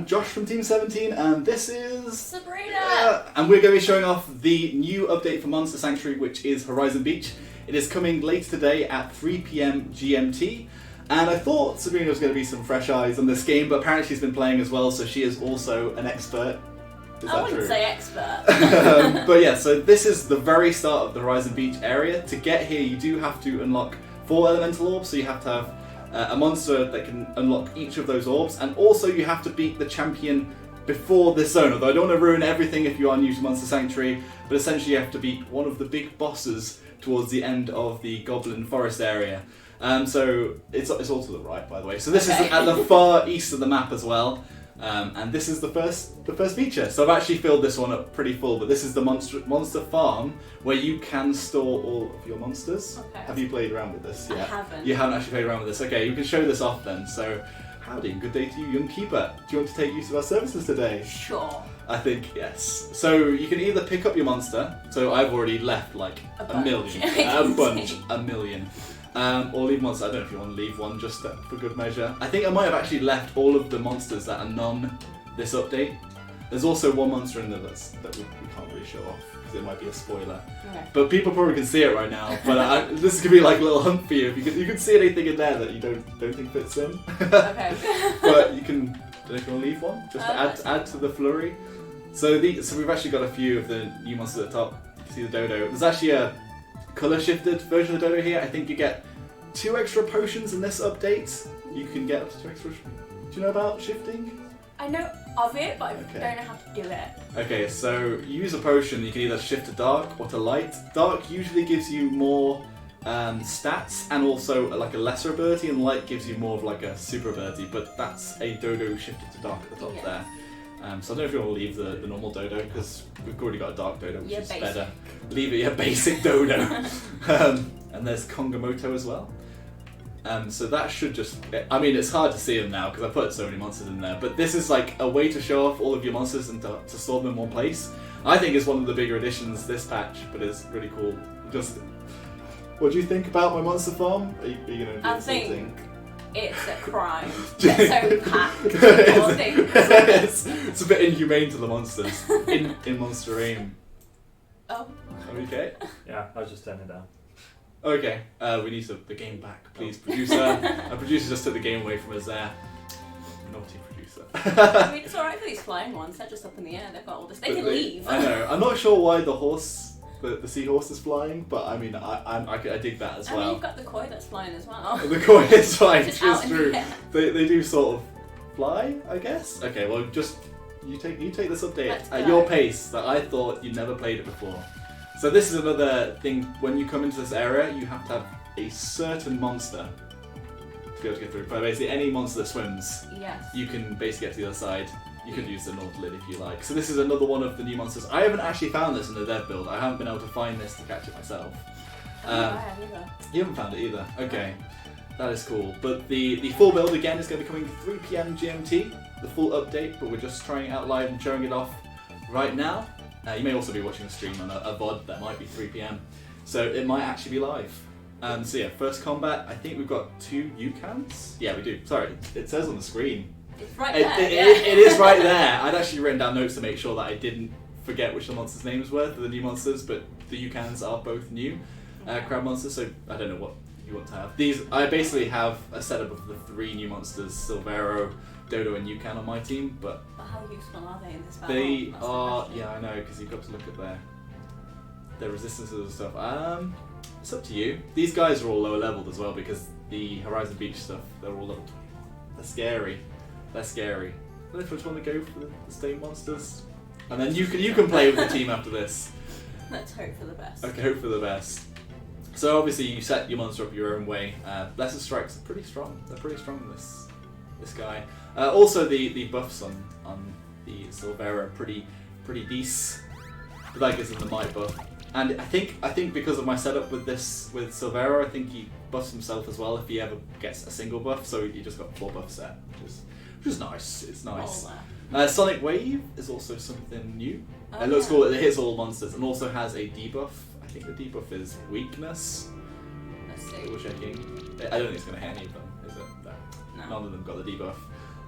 I'm Josh from Team 17, and this is Sabrina! And we're going to be showing off the new update for Monster Sanctuary, which is Horizon Beach. It is coming later today at 3 PM GMT, and I thought Sabrina was going to be some fresh eyes on this game, but apparently she's been playing as well, so she is also an expert. I wouldn't say expert. But yeah, so this is the very start of the Horizon Beach area. To get here, you do have to unlock 4 elemental orbs, so you have to have a monster that can unlock each of those orbs, and also you have to beat the champion before this zone. Although I don't want to ruin everything if you are new to Monster Sanctuary, but essentially you have to beat one of the big bosses towards the end of the Goblin Forest area. So it's all to the right, by the way. So this is at the far east of the map as well. And this is the first feature. So I've actually filled this one up pretty full, but this is the monster farm where you can store all of your monsters. Okay. Have you played around with this yet? I haven't. You haven't actually played around with this. Okay, you can show this off then. So, howdy, good day to you, young keeper. Do you want to take use of our services today? Sure. I think yes. So you can either pick up your monster. So I've already left like a million, a million. Or leave monster. I don't know if you want to leave one just for good measure. I think I might have actually left all of the monsters that are non this update. There's also one monster in there that we can't really show off because it might be a spoiler. Okay. But people probably can see it right now. But this is gonna be like a little hunt for you. If you can see anything in there that you don't think fits in. Okay. But you can. Don't know if you want to leave one just to add to the flurry. So we've actually got a few of the new monsters at the top. You can see the dodo. There's actually a colour shifted version of the dodo here. I think you get 2 extra potions in this update. You can get up to 2 extra. Do you know about shifting? I know of it, but I don't know how to do it. Okay, so you use a potion. You can either shift to dark or to light. Dark usually gives you more stats and also like a lesser ability, and light gives you more of like a super ability. But that's a dodo shifted to dark at the top there. So I don't know if you want to leave the normal dodo because we've already got a dark dodo, which is basic. better. Leave it your basic dodo. And there's Kongamoto as well. So that should just... I mean, it's hard to see them now because I put so many monsters in there, but this is like a way to show off all of your monsters and to store them in one place. I think it's one of the bigger additions this patch, but it's really cool. Just... What do you think about my monster farm? Are you going to do I something? think it's a crime. They're so packed with more things. It's a bit inhumane to the monsters in Monster Aim. Oh. Okay. Yeah, I was just turning it down. Okay, we need the game back, please, producer. Our producer just took the game away from us there. Naughty producer. I mean, it's alright for these flying ones. They're just up in the air. They've got all this. They can leave. I know. I'm not sure why the seahorse is flying, but I mean, I dig that as well. I mean, you've got the koi that's flying as well. The koi is flying. Just It's out in true. the air. They do sort of fly, I guess. Okay, well, just you take this update Let's at go. your pace. That I thought you'd never played it before. So this is another thing. When you come into this area, you have to have a certain monster to be able to get through. But basically, any monster that swims, Yes. you can basically get to the other side. You could use the Nautilid if you like. So this is another one of the new monsters. I haven't actually found this in the dev build. I haven't been able to find this to catch it myself. I have either. You haven't found it either. Okay, that is cool. But the full build again is going to be coming 3 PM GMT, the full update. But we're just trying it out live and showing it off right now. You may also be watching a stream on a VOD that might be 3 PM, so it might actually be live. So yeah, first combat. I think we've got 2 Yukans. Yeah, we do. Sorry, it says on the screen. It's right there. It is right there. I'd actually written down notes to make sure that I didn't forget which the monsters' names were for the new monsters, but the Yukans are both new crab monsters, so I don't know what you want to have. I basically have a setup of the 3 new monsters, Silvero, Dodo and Yukan on my team, but How useful are they in this battle? they That's the are, question. yeah, I know, because you've got to look at their resistances and stuff. It's up to you. These guys are all lower leveled as well because the Horizon Beach stuff, they're all level 21. They're scary. They're scary. I don't know if I just want to go for the state monsters. And then you can play with the team after this. Let's hope for the best. Okay, hope for the best. So obviously you set your monster up your own way. Lesser strikes are pretty strong. They're pretty strong this guy. Also the buffs on the Silvera are pretty decent. But that gives him the might buff. And I think because of my setup with Silvera, I think he buffs himself as well if he ever gets a single buff. So he just got 4 buff set, which is nice. It's nice. Sonic Wave is also something new. It looks cool. It hits all monsters and also has a debuff. I think the debuff is weakness. Let's see. Double checking. I don't think it's going to hit any of them, is it? No. No. None of them got the debuff.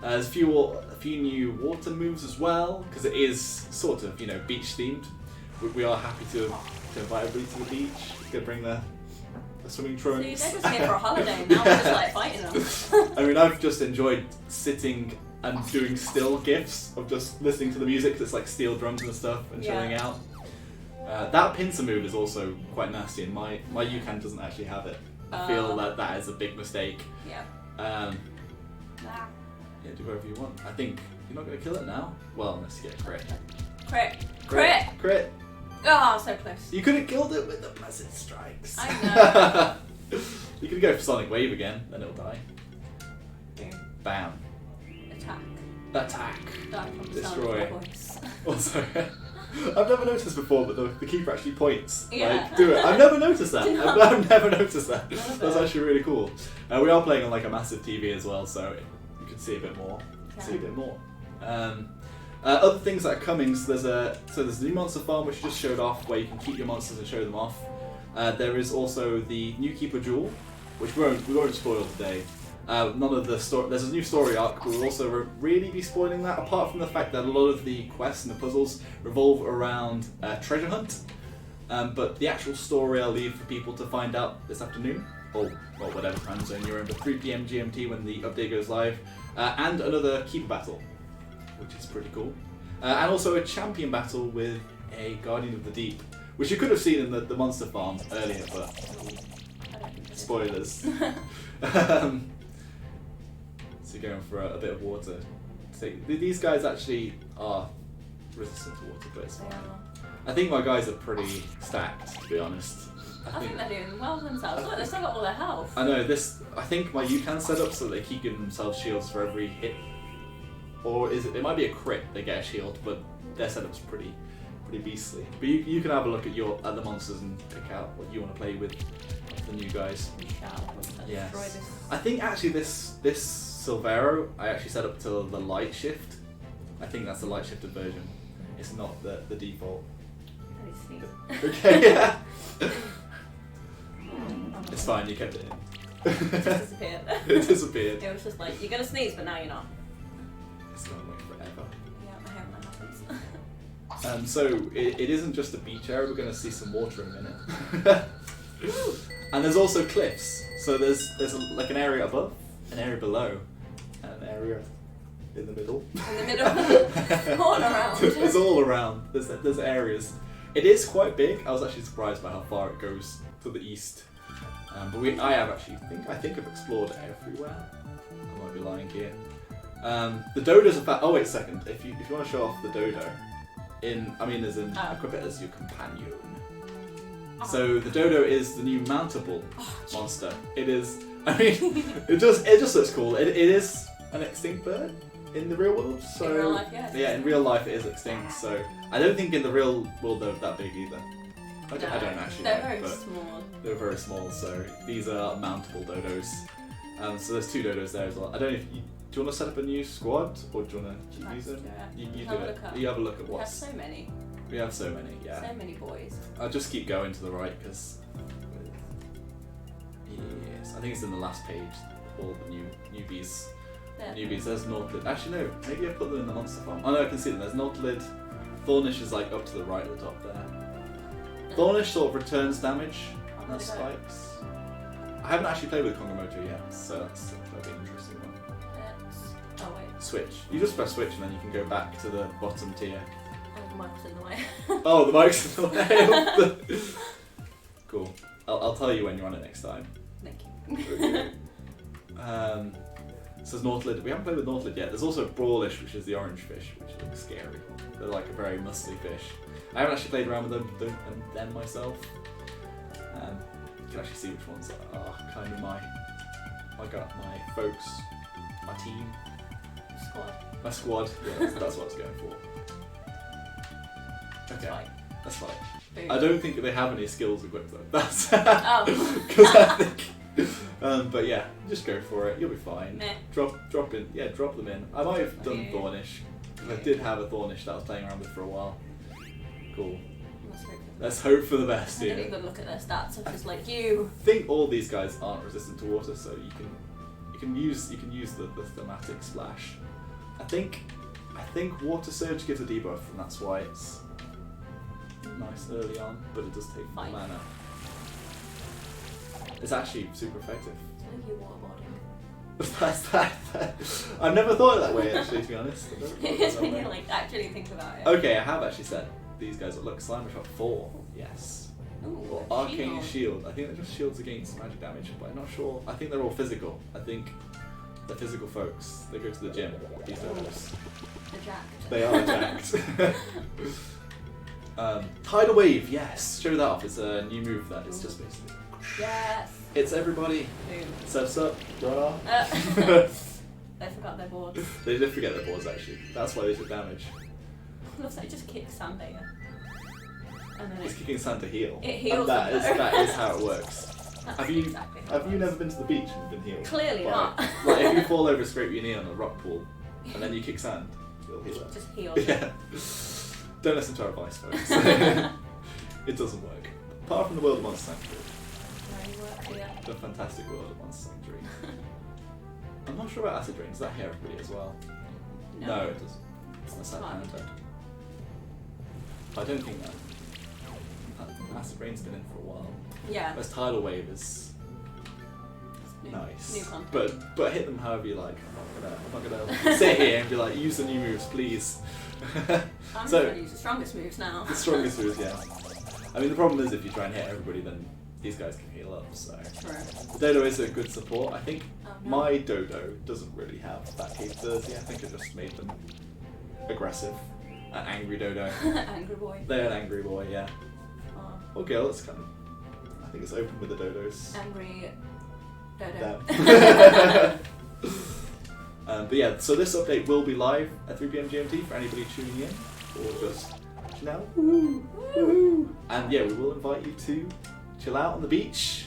There's a few new water moves as well, because it is sort of, beach themed. We are happy to invite everybody to the beach. Go bring the swimming trunks. See, they're just here for a holiday. Now we're just like fighting them. I mean, I've just enjoyed sitting and doing still gifs of just listening to the music. 'Cause it's like steel drums and stuff and chilling out. That pincer move is also quite nasty, and my Yukon doesn't actually have it. I feel that is a big mistake. Yeah. Yeah, do whatever you want. I think you're not going to kill it now. Well, unless you get a crit. Crit! Oh, so close. You could have killed it with the Blessed Strikes. I know. You could go for Sonic Wave again, then it'll die. Boom. Bam. Attack. Die from Destroy. the voice. Also, I've never noticed before, but the keeper actually points. Yeah. Like, do it. I've never noticed that. No. I've never noticed that. That's actually really cool. We are playing on like a massive TV as well, so you can see a bit more. Other things that are coming. So there's a new monster farm which just showed off, where you can keep your monsters and show them off. There is also the new keeper jewel, which we won't spoil today. None of the story. There's a new story arc, but we'll also really be spoiling that. Apart from the fact that a lot of the quests and the puzzles revolve around treasure hunt, but the actual story I'll leave for people to find out this afternoon, or whatever time zone you're in, but 3 PM GMT when the update goes live, and another keeper battle, which is pretty cool, and also a champion battle with a Guardian of the Deep, which you could have seen in the monster farm earlier, but spoilers. So going for a bit of water. So these guys actually are resistant to water, but it's fine. I think my guys are pretty stacked, to be honest. I think they're doing well themselves. Look, they've still got all their health. I know this. I think my Yukon set up so they keep giving themselves shields for every hit, or is it? It might be a crit. They get a shield, but their setup's pretty beastly. But you can have a look at the monsters and pick out what you want to play with the new guys. We shall. Yes. Destroy this. I think actually this Silvero I actually set up to the light shift. I think that's the light shifted version. It's not the default. Okay, yeah. It's fine, you kept it in. It just disappeared. It disappeared. It was just like, you're gonna sneeze, but now you're not. It's gonna wait forever. Yeah, I hope that happens. So it isn't just a beach area, we're gonna see some water in a minute. And there's also cliffs. So there's like an area above, an area below, and an area in the middle. In the middle, all around. It's all around. There's areas. It is quite big. I was actually surprised by how far it goes to the east. But I think I've explored everywhere. I might be lying here. The dodos are oh wait a second. If you want to show off the dodo, equip it as your companion. So the dodo is the new Mountable monster. It is. I mean, it just looks cool. It is an extinct bird in the real world. So in real life, yes. Yeah, in real life it is extinct. So I don't think in the real world they're that big either. I don't actually know. They're very small. They're very small. So these are Mountable dodos. So there's 2 dodos there as well. I don't know if do you want to set up a new squad or do you want to use them? You do it. You have a look at We have so many. We have so many, yeah. So many boys. I'll just keep going to the right because yes, I think it's in the last page. All the newbies. Yeah. Newbies. There's Nautilid. Actually, no. Maybe I put them in the monster farm. Oh no, I can see them. There's Nautilid. Thornish is like up to the right at the top there. Thornish sort of returns damage and has spikes. I haven't actually played with Kongomoto yet, so that'll be an interesting one. Oh wait. Switch. You just press switch and then you can go back to the bottom tier. Oh, the mic's in the way. Oh, the mic's in the way. Cool. I'll tell you when you're on it next time. Thank you. Okay. So there's Nautilid. We haven't played with Nautilid yet. There's also Brawlish, which is the orange fish, which looks scary. They're like a very muscly fish. I haven't actually played around with them myself. You can actually see which ones are kind of my folks, my team. Squad. My squad. Yeah, that's what I was going for. Okay, that's fine. Boom. I don't think they have any skills equipped though. That's because I think. But yeah, just go for it. You'll be fine. Meh. Drop them in. I might have done Thornish. I did have a Thornish that I was playing around with for a while. Cool. Let's hope for the best I here. didn't even look at their stats. I'm just like you. I think all these guys aren't resistant to water, so you can use the thematic splash. I think Water Surge gives a debuff, and that's why it's nice early on, but it does take mana. It's actually super effective. You waterboarding. That's that. I've never thought of it that way, actually, to be honest. It's when you like actually think about it. Okay, I have actually said these guys look Slime Shot 4. Yes. Ooh, Or Arcane Shield. I think they're just shields against magic damage, but I'm not sure. I think they're all physical. I think they're physical folks. They go to the gym. These dodos. They're jacked. They are jacked. Tidal Wave, yes. Show that off. It's a new move that is just basically. Yes. It's everybody. Boom. Surf's up, brah. They forgot their boards. They did forget their boards actually. That's why they took damage. Looks like it just kicks Sandbagger. And then It's kicking sand to heal. It heals And them, though. that is how it works. That's Have you exactly how have it you works. never been to the beach and been healed? Clearly not. Like if you fall over, scrape your knee on a rock pool, and then you kick sand, you'll heal it. Just heals. Yeah. Don't listen to our advice, folks. It doesn't work. Apart from the World of Monster Sanctuary. The fantastic world of Monster Sanctuary. I'm not sure about Acid Rain. Does that hear everybody as well? No, it doesn't. It's the sad hand. I don't think that. Acid Rain's been in for a while. Yeah. Whereas Tidal Wave is nice. New content. But hit them however you like. I'm not gonna sit here and be like, use the new moves, please. I'm So- going to use the strongest moves now. The strongest moves, yeah. I mean, the problem is if you try and hit everybody, then these guys can heal up. So True. the Dodo is a good support. I think Oh, no. my Dodo doesn't really have that capability. I think it just made them aggressive. An angry Dodo. Angry boy. They're an angry boy, yeah. Oh. Or girl, it's kind of. I think it's open with the Dodos. Angry Dodo. Them. But yeah, so this update will be live at 3 PM GMT for anybody tuning in, or just now. Woo. And yeah, we will invite you to chill out on the beach,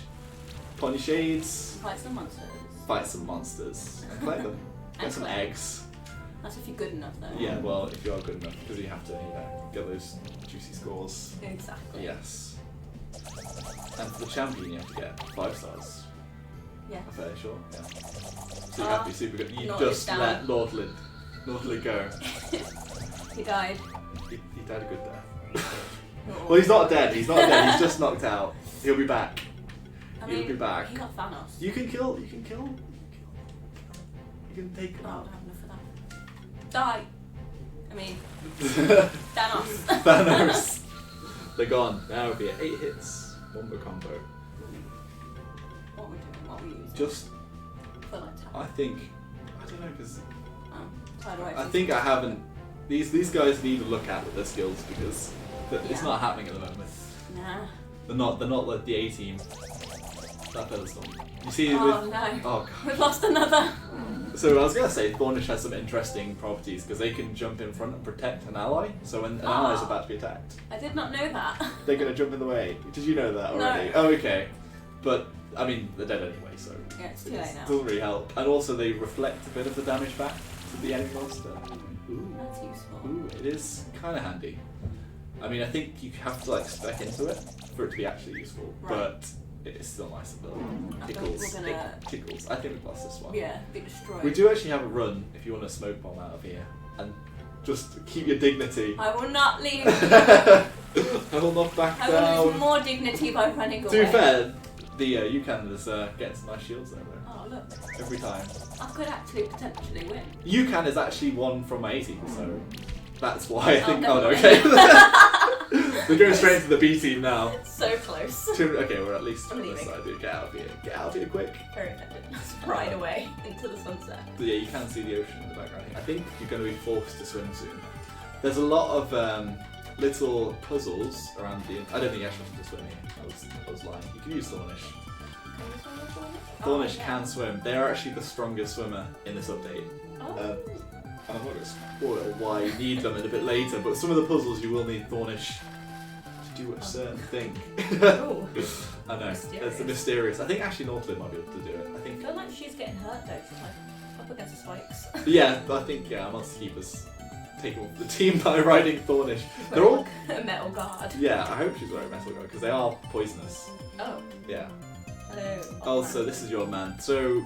put on your shades, Fight some monsters. fight some monsters, and collect them. Get And some collect. eggs. That's if you're good enough though. Yeah, well, if you are good enough, because you have to, get those juicy scores. Exactly. Yes. And for the champion, you have to get 5 stars. Yeah. I'm fairly sure. Yeah. So you have to be super good. You Naughty's just down. let Lordlid go. He died. He died a good death. Oh. Well, he's not dead. He's not dead. He's just knocked out. He'll be back. I He'll mean, be back. He got Thanos. You can kill. You can take him Oh, I out. don't have enough for that. Die. I mean, Thanos. Thanos. They're gone. Now it'll be 8 hits, wombo combo. What we're doing, what we're using. Just, For like tap. I don't know, because Tidal Wave I is- think I haven't. These guys need to look at with their skills because it's Yeah. not happening at the moment. Nah. They're not like the A team. That Featherstorm. You see Oh with no. oh god. We've lost another. So I was gonna say Thornish has some interesting properties because they can jump in front and protect an ally. So when an ally is about to be attacked, I did not know that. they're gonna jump in the way. Did you know that already? No. Oh okay. But I mean they're dead anyway, so Yeah, it's too it late now. doesn't really help. And also they reflect a bit of the damage back to the enemy monster. Ooh. That's useful. Ooh, it is kind of handy. I mean, I think you have to like spec into it for it to be actually useful, Right. but it's still nice to build. I think Tickles, we're gonna- it tickles. I think we've lost this one. Yeah, be destroyed. We do actually have a run if you want to smoke bomb out of here, and just keep your dignity. I will not leave. I will not back I will lose down. more dignity by running away. To be fair, the Yukon is getting some nice shields there though. Oh look, Every time. I could actually potentially win. Yukon is actually one from my A team, so that's why I think. never Oh no, mind. okay. We're going straight into the B team now. So close. Okay, we're at least I'm on this leaving. side. Dude. Get out of here. Get out of here quick. Very effective. Right away into the sunset. But yeah, you can see the ocean in the background here. I think you're going to be forced to swim soon. There's a lot of little puzzles around the. I don't think you actually have to swim here. I was lying. You can use Thornish. Thornish can swim. They are actually the strongest swimmer in this update. Oh. And I'm not going to spoil why you need them a bit later, but some of the puzzles you will need Thornish to do a certain thing. Ooh. I know, Mysterious. it's mysterious. I think actually Nautilus might be able to do it. I I think. feel like she's getting hurt though. She's like up against the spikes. Yeah, I think Monster Keeper's taking off the team by riding Thornish. They're all. a metal guard. Yeah, I hope she's wearing metal guard because they are poisonous. Oh. Yeah. Hello. Oh, so this is your man. So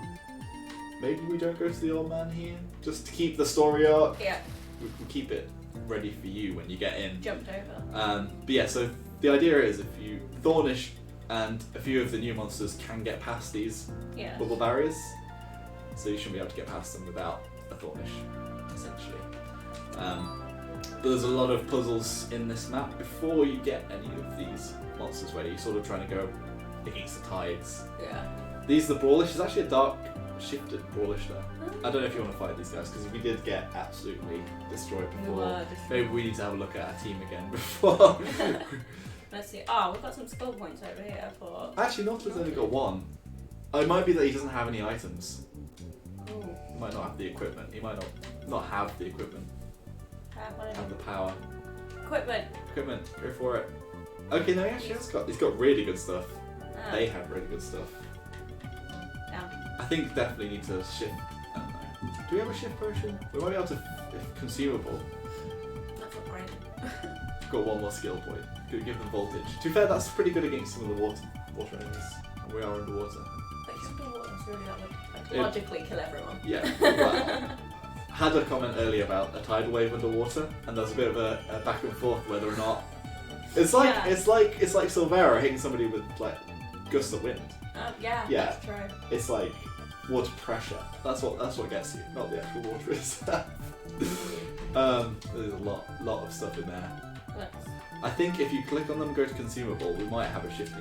maybe we don't go to the old man here, just to keep the story arc. Yeah. We keep it ready for you when you get in. Jumped over. But yeah, so the idea is if you Thornish and a few of the new monsters can get past these bubble barriers, so you shouldn't be able to get past them without a Thornish, essentially. But there's a lot of puzzles in this map before you get any of these monsters where you're sort of trying to go against the tides. Yeah. These are the Brawlish. There's actually a dark shifted Brawlish there. I don't know if you want to fight these guys because we did get absolutely destroyed before. Maybe we need to have a look at our team again before. Let's see. Oh, we've got some skill points over here for... Actually, Nautilus's only got one. Oh, it might be that he doesn't have any items. Ooh. He might not have the equipment. He might not have the equipment. Have the power. Equipment. Go for it. Okay, no, he actually has got. He's got really good stuff. They have really good stuff. Yeah. I think definitely need to shift. I don't know. Do we have a shift potion? We might be able to. If consumable. That's not great. Got one more skill point. Could give them voltage. To be fair, that's pretty good against some of the water enemies. And we are underwater. But underwater's really that would logically kill everyone. Yeah. But had a comment earlier about a tidal wave underwater, and there's a bit of a back and forth whether or not it's like it's like Silvera hitting somebody with like gusts of wind. Yeah, that's true. It's like water pressure. That's what gets you, not the actual water itself. There's a lot of stuff in there. I think if you click on them, go to consumable, we might have a shift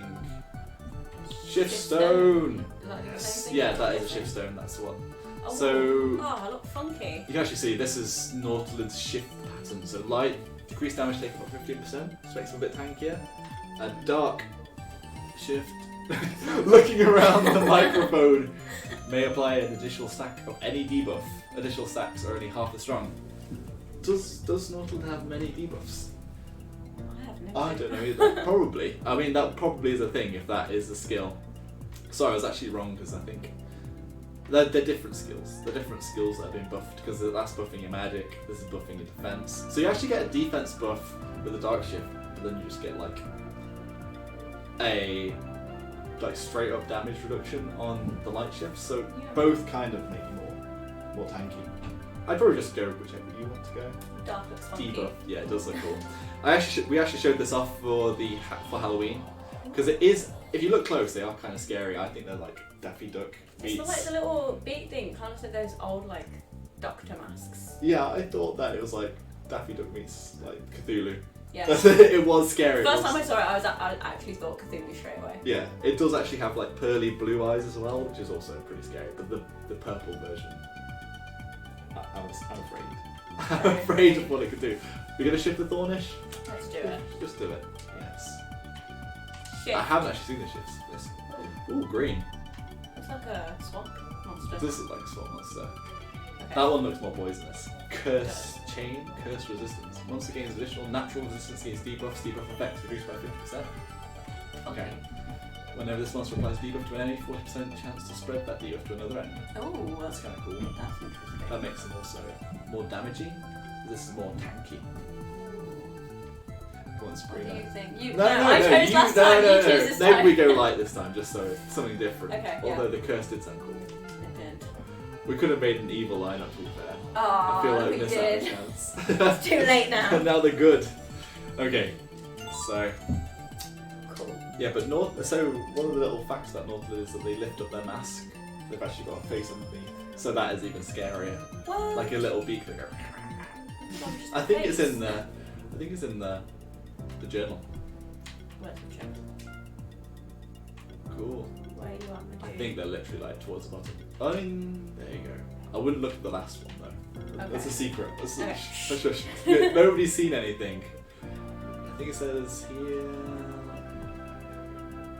stone. Yes. Yeah, that is a shift stone. That's the one. Oh, so I look funky. You can actually see this is Nautilus's shift pattern. So light, decreased damage taken by 15%, which makes them a bit tankier. And dark, shift, looking around the microphone, may apply an additional stack of any debuff. Additional stacks are only half as strong. Does Nautilu have many debuffs? I don't know either. Probably. I mean, that probably is a thing if that is a skill. Sorry, I was actually wrong because I think they're different skills. They're different skills that have been buffed because that's buffing your magic, this is buffing your defense. So you actually get a defense buff with a dark shift, but then you just get like a straight up damage reduction on the light shift. So both kind of make you more tanky. I'd probably just go whichever you want to go. Dark looks funky. Debuff, yeah, it does look cool. We actually showed this off for Halloween because it is. If you look close, they are kind of scary. I think they're like Daffy Duck beats. It's like the little beak thing, kind of like those old like doctor masks. Yeah, I thought that it was like Daffy Duck meets like Cthulhu. Yeah. It was scary. First time I saw it, I actually thought Cthulhu straight away. Yeah, it does actually have like pearly blue eyes as well, which is also pretty scary. But the purple version, I'm afraid. I'm afraid of what it could do. We're gonna shift the Thornish. Let's do it. Just do it. Yes. Shift. I haven't actually seen the shifts. This. Ooh, green. Looks like a swamp monster. It does look like a swamp monster. Okay. That one looks more poisonous. Curse chain, curse resistance. Monster gains additional natural resistance against debuffs. Debuff effects reduced by 50%. Okay. Whenever this monster applies debuff to an enemy, 40% chance to spread that debuff to another enemy. Oh, That's kind of cool. That's interesting. That makes them also more damaging. This is more tanky. Go on, spray What do you that. think? No, I chose last time. You choose this time. Maybe we go light this time, just so it's something different. Okay, Although the curse did sound cool. It did. We could have made an evil lineup, to be fair. Oh, I feel like we missed did. out a chance. It's too late now. And now they're good. Okay, so Cool. yeah, but so one of the little facts about Nautilus is that they lift up their mask. They've actually got a face underneath, so that is even scarier. What? Like a little beak. They go. Just I think face. it's in the. I think it's in the journal. Where's the check? Cool. Where you at, my I dude? think they're literally like towards the bottom. I mean, there you go. I wouldn't look at the last one though. Okay. That's a secret. That's Okay. shush. Nobody's seen anything. I think it says here.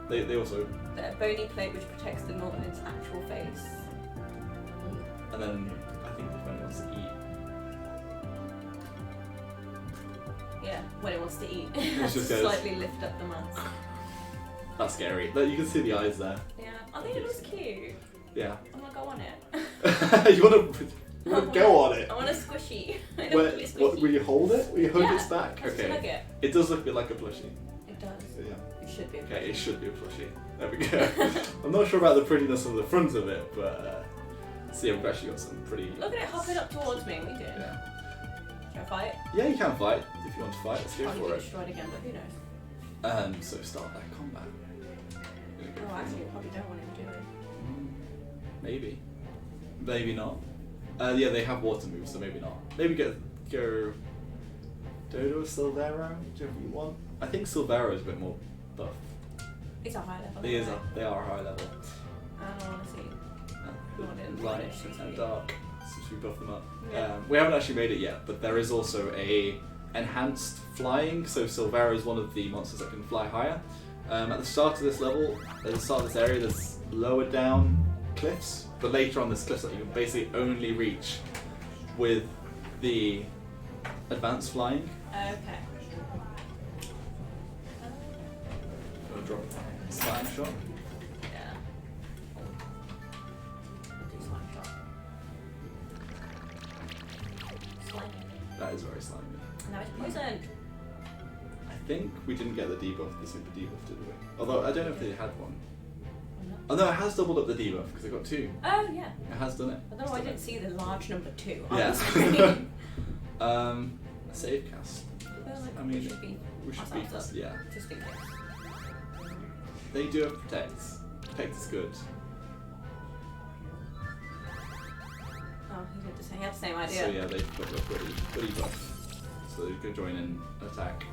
They also. The bony plate which protects the Nautilus's actual face. And then I think if anyone wants to eat. Yeah, when it wants to eat. It just goes- Slightly lift up the mask. That's scary. You can see the eyes there. Yeah, I think it looks cute. Yeah. I'm gonna go on it. you wanna go on it? I want a squishy. I don't Where, want a squishy. what, will you hold it? Will you hug Yeah, its back? I just Okay. hug it. It does look a bit like a plushie. It does. Yeah. It should be. Okay, it should be a plushie. There we go. I'm not sure about the prettiness of the front of it, but So yeah, we've actually got some pretty... Look at it hopping up towards me. What are you doing? Yeah. Can I fight? Yeah, you can fight if you want to fight. Let's go Probably for get it. destroyed again, but who knows? So start that combat. Oh, actually, you probably don't want him doing. Maybe. Maybe not. Yeah, they have water moves, so maybe not. Maybe go Dodo Silvero, whichever you want. I think Silvero is a bit more buff. It's a high level. They are high level. I don't want to see. Light and dark, since we buff them up. Yeah. We haven't actually made it yet, but there is also a enhanced flying. So Silvero is one of the monsters that can fly higher. At the start of this level, at the start of this area, there's lower down cliffs, but later on there's cliffs that you can basically only reach with the advanced flying. Okay. I'll drop a slime shot. Yeah. Do slime shot. Slime. That is very slimy. Now it's poisoned. I think we didn't get the debuff, the super debuff, did we? Although I don't know if they had one. Oh no, it has doubled up the debuff because I got 2. Oh yeah. It has done it. Although I didn't see the large number 2. Yeah. A save cast. I mean, we should beat this. Yeah. Just in case. They do have protect. Protect is good. Oh, he had the same idea. So yeah, they've got the buddy buff. So they can join in attack.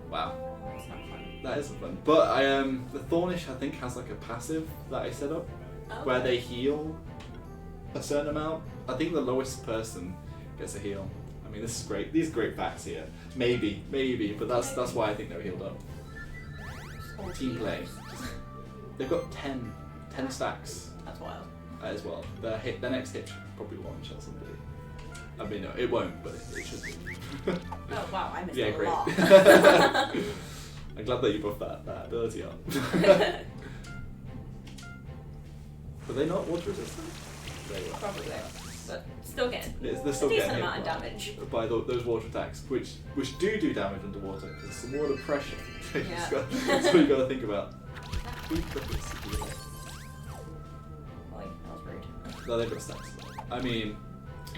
Wow. That's not fun. That isn't fun. But the Thornish I think has like a passive that I set up where they heal a certain amount. I think the lowest person gets a heal. I mean, this is great. These are great facts here. Maybe, but that's why I think they're healed up. Team play. They've got 10 stacks. That's wild. As well. Their next hit should probably one-shot somebody. I mean, no, it won't, but it should be. Oh wow, I missed Yeah, a great. lot. I'm glad that you buffed that ability up. Were they not water resistant? They were. Probably, but still getting They're still a decent getting amount of hit damage. by those water attacks, which do damage underwater because some water pressure. Yeah. That's what you got to think about. Boy, that was rude. No, they've got stacks. I mean,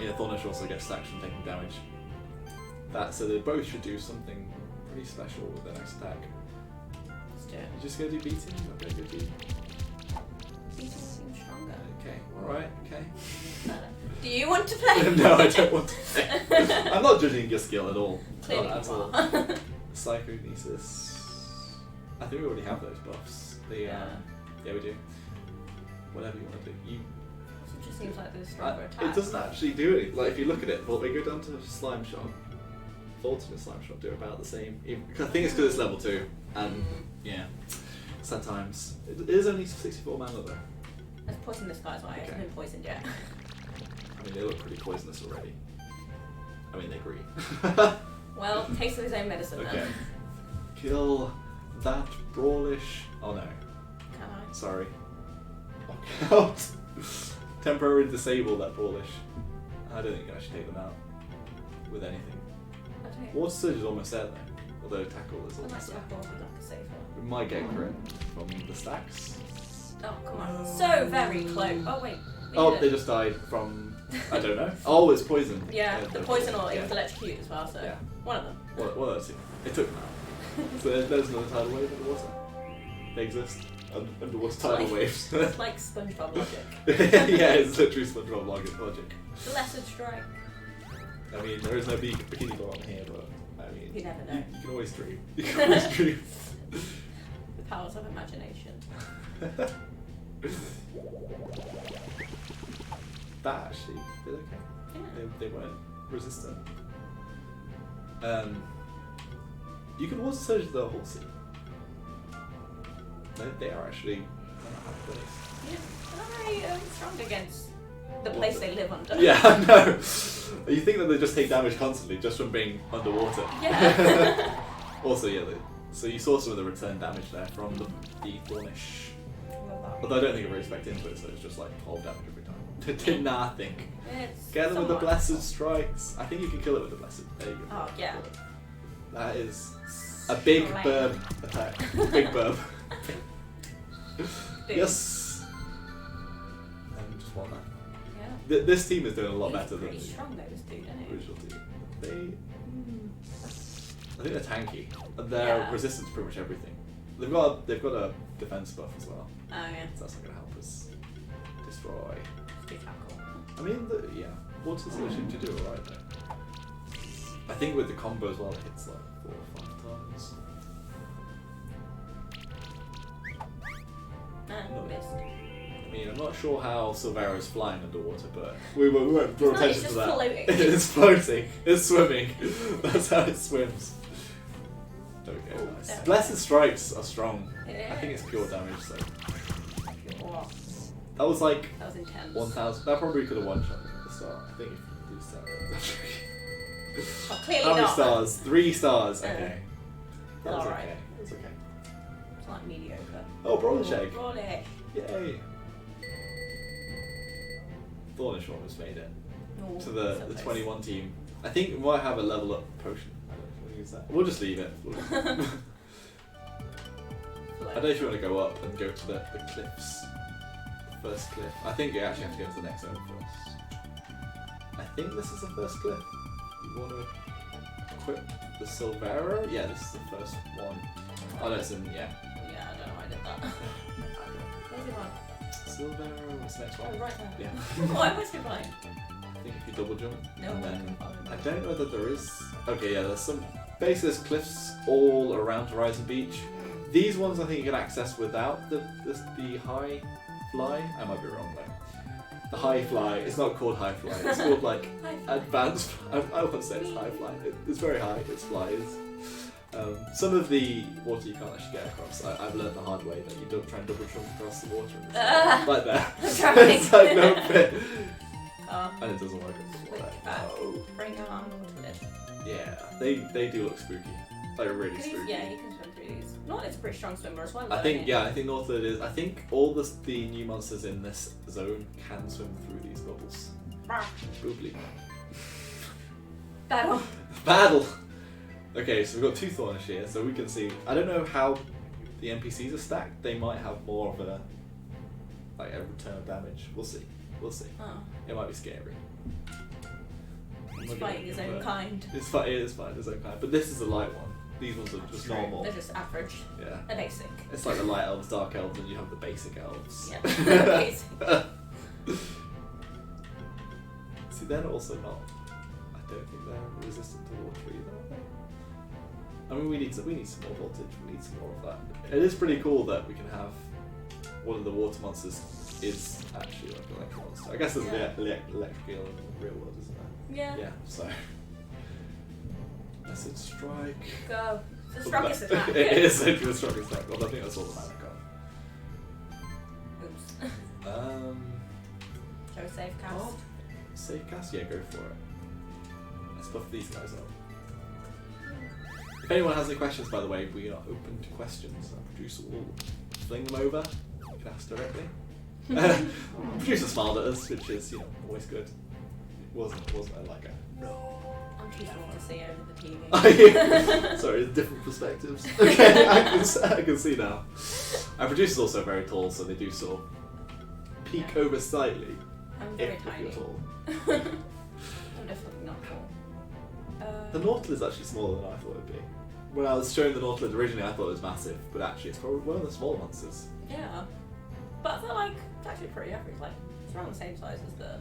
yeah, Thornish also gets stacks from taking damage. So they both should do something pretty special with their next attack. Let's do it. You just gonna do beating? Okay, good beat. Beating seems stronger. Okay, alright, okay. Do you want to play? No, I don't want to play. I'm not judging your skill at all. Clearly Not at you all. are. Psychokinesis. I think we already have those buffs. Yeah, we do. Whatever you want to do. It just seems like there's stronger attacks. It doesn't actually do anything. Like if you look at it, well, they go down to slime shot. Ultimate slime shot do about the same. I think it's because it's level 2, and yeah, sometimes it is only 64 mana though. Let's poison this guy's eye. It hasn't been poisoned yet. I mean, they look pretty poisonous already. I mean, they're green. Well, taste of his own medicine Okay. then. Kill that brawlish. Oh no. Can I? Sorry. Lock out. Temporarily disable that brawlish. I don't think I should take them out with anything. I don't know. Water Surge is almost there though. Although Tackle is I'd like almost to there. have balls with like a safer. We might get crit from the stacks. Oh, come on. So very close. Oh, wait. Oh, they just died from. I don't know. Oh, it's poison. Yeah, the poison or it yeah. was electrocute as well, so Yeah. one of them. What are those two? It took them out. So there's another tidal wave underwater. They exist. Underwater tidal waves. It's like SpongeBob logic. Yeah, it's literally SpongeBob logic. Blessed strike. I mean, there is no bikini girl on here, but I mean, You never know. You can always dream. You can always dream. The powers of imagination. That actually did okay. Yeah. They weren't resistant. You can water surge the whole sea. They are actually nice. Yeah, they're not very strong against the place they live under. Yeah, I know. You think that they just take damage constantly just from being underwater. Yeah. Also, yeah, so you saw some of the return damage there from the Thornish. Although I don't think it really spec'd into it, so it's just like 12 damage every time. It did nothing. It's Get them with the somewhat Blessed Strikes. I think you can kill it with the Blessed. There you go. Oh, yeah. That is a big Slam. burb attack. Big burb. Boom. Yes. And just one This team is doing a lot better than pretty the strong though, this dude, isn't he? original team. I think they're tanky. And they're resistant to pretty much everything. They've got a defense buff as well. Oh yeah. So that's not going to help us destroy. Do tackle. I mean, water solution to do alright though. I think with the combo as well, it hits like 4 or 5 times. Missed. I mean, I'm not sure how Silvero's flying underwater, but we won't draw attention to that. Floating. It's floating. It's swimming. That's how it swims. Okay, nice. Blessed Strikes are strong. I think it's pure damage, so. What? That was like. That was intense. 1,000. That probably could have one shot at the start. I think if you do start. Oh, clearly How many not. stars? 3 stars. Okay. That was alright. okay. That's okay. It's like mediocre. Oh, Brawlish Egg. Brawlish. Yay. Thornish almost made it Ooh, to the so close. 21 team. I think we might have a level up potion. I don't know if we'll use that. We'll just leave it. I don't know if you want to go up and go to the cliffs. The first cliff. I think you actually have to go to the next zone first. I think this is the first cliff. You want to equip the Silvero? Yeah, this is the first one. Oh, no, it's in, yeah. Yeah, I don't know why I did that. Where's it on? Silvero, what's the next one? Oh, right there. Yeah. Why am I so blind? I think if you double jump. No, and I then, can follow I that. don't know whether there is. Okay, yeah, there's some baseless cliffs all around Horizon Beach. These ones I think you can access without the high fly. I might be wrong though. The high fly. It's not called high fly. It's called like High fly. advanced. I won't say it's high fly. It's very high. It's flies. Some of the water you can't actually get across. I've learned the hard way that you don't try and double jump across the water. And it's like that. It's like no fit. And it doesn't work. Oh. Bring on Nautilus. Yeah, they do look spooky. Like really spooky. Yeah, you can swim through these. Nautilus is a pretty strong swimmer as well. I think Nautilus is. I think all the new monsters in this zone can swim through these bubbles. Boobly. Battle. Battle. Okay, so we've got 2 Thornish here, so we can see. I don't know how the NPCs are stacked. They might have more of a return of damage. We'll see. We'll see. Oh. It might be scary. He's fighting his own kind. It is fighting his own kind, but this is a light one. These ones are just normal. They're just average. Yeah. They're basic. It's like the light elves, dark elves, and you have the basic elves. Yeah. Basic. See, they're also not. I don't think they're resistant to water either. Are they? I mean, we need some more voltage. We need some more of that. It is pretty cool that we can have one of the water monsters is actually like an electric monster. I guess there's electric eel in the real world, isn't there? Yeah. Yeah. So. Blessed Strike. Go. It's the strongest attack. It is literally the strongest attack. Well, I think that's all the mana got. Oops. Go save cast. Oh, save cast? Yeah, go for it. Let's buff these guys up. If anyone has any questions, by the way, we are open to questions. Our producer will fling them over. You can ask directly. Producer smiled at us, which is, always good. It wasn't like a no. I'm too small to see over the TV. Sorry, different perspectives. Okay, I can see now. Our producer's also very tall, so they do sort of peek over slightly. I'm very if tiny. you're tall. I'm definitely not tall. The Nautilus is actually smaller than I thought it would be. When I was showing the Nautilus originally, I thought it was massive, but actually it's probably one of the smaller monsters. Yeah. But I feel like it's actually pretty average. Like, it's around the same size as the...